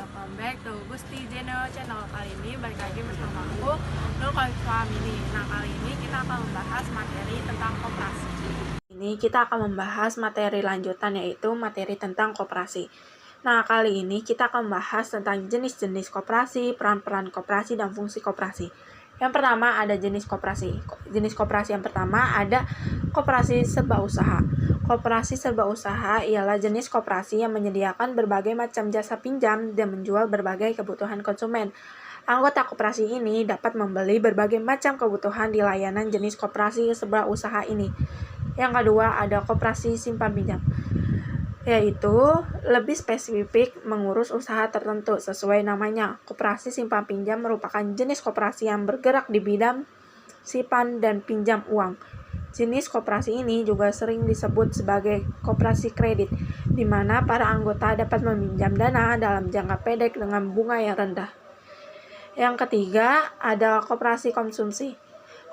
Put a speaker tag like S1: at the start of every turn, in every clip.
S1: welcome back to Gusti Channel. Kali ini balik lagi bersama aku, Nur Family. Nah, kali ini kita akan membahas materi tentang koperasi. Ini kita akan membahas materi lanjutan, yaitu materi tentang koperasi. Nah, kali ini kita akan membahas tentang jenis-jenis koperasi, peran-peran koperasi, dan fungsi koperasi. Yang pertama ada jenis koperasi. Jenis koperasi yang pertama ada koperasi serba usaha. Koperasi serba usaha ialah jenis koperasi yang menyediakan berbagai macam jasa pinjam dan menjual berbagai kebutuhan konsumen. Anggota koperasi ini dapat membeli berbagai macam kebutuhan di layanan jenis koperasi serba usaha ini. Yang kedua ada koperasi simpan pinjam, yaitu lebih spesifik mengurus usaha tertentu sesuai namanya. Koperasi simpan pinjam merupakan jenis koperasi yang bergerak di bidang simpan dan pinjam uang. Jenis koperasi ini juga sering disebut sebagai koperasi kredit, di mana para anggota dapat meminjam dana dalam jangka pendek dengan bunga yang rendah. Yang ketiga ada koperasi konsumsi.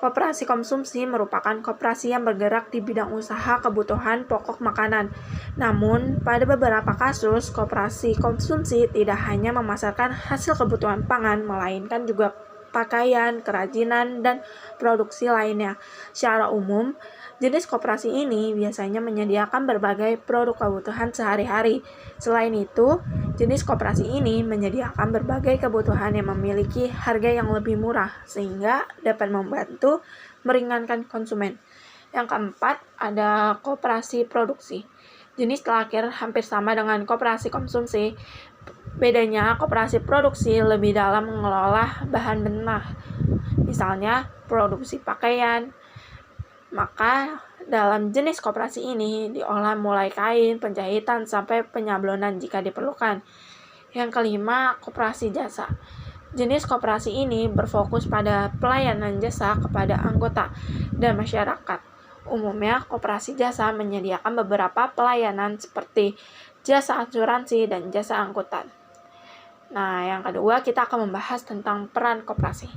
S1: Koperasi konsumsi merupakan koperasi yang bergerak di bidang usaha kebutuhan pokok makanan. Namun, pada beberapa kasus, koperasi konsumsi tidak hanya memasarkan hasil kebutuhan pangan, melainkan juga pakaian, kerajinan, dan produksi lainnya. Secara umum, jenis koperasi ini biasanya menyediakan berbagai produk kebutuhan sehari-hari. Selain itu, jenis koperasi ini menyediakan berbagai kebutuhan yang memiliki harga yang lebih murah, sehingga dapat membantu meringankan konsumen. Yang keempat, ada koperasi produksi. Jenis terakhir hampir sama dengan koperasi konsumsi. Bedanya, koperasi produksi lebih dalam mengelola bahan benah, misalnya produksi pakaian. Maka dalam jenis koperasi ini diolah mulai kain, penjahitan, sampai penyablonan jika diperlukan. Yang kelima, koperasi jasa. Jenis koperasi ini berfokus pada pelayanan jasa kepada anggota dan masyarakat. Umumnya, koperasi jasa menyediakan beberapa pelayanan seperti jasa asuransi dan jasa angkutan. Nah, yang kedua kita akan membahas tentang peran koperasi.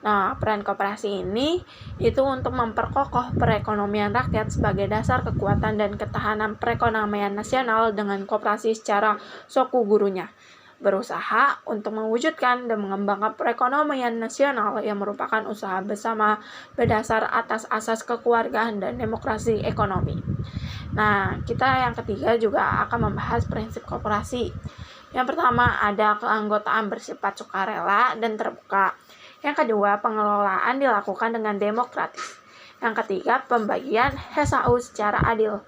S1: Nah, peran koperasi ini itu untuk memperkokoh perekonomian rakyat sebagai dasar kekuatan dan ketahanan perekonomian nasional dengan koperasi secara soku gurunya. Berusaha untuk mewujudkan dan mengembangkan perekonomian nasional yang merupakan usaha bersama berdasar atas asas kekeluargaan dan demokrasi ekonomi. Nah, kita yang ketiga juga akan membahas prinsip koperasi. Yang pertama ada keanggotaan bersifat sukarela dan terbuka. Yang kedua, pengelolaan dilakukan dengan demokratis. Yang ketiga, pembagian HSAU secara adil.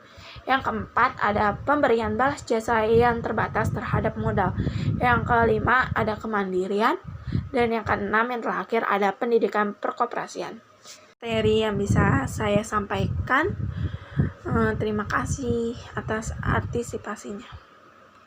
S1: Yang keempat, ada pemberian balas jasa yang terbatas terhadap modal. Yang kelima, ada kemandirian. Dan yang keenam, yang terakhir, ada pendidikan perkoperasian. Materi yang bisa saya sampaikan. Terima kasih atas partisipasinya.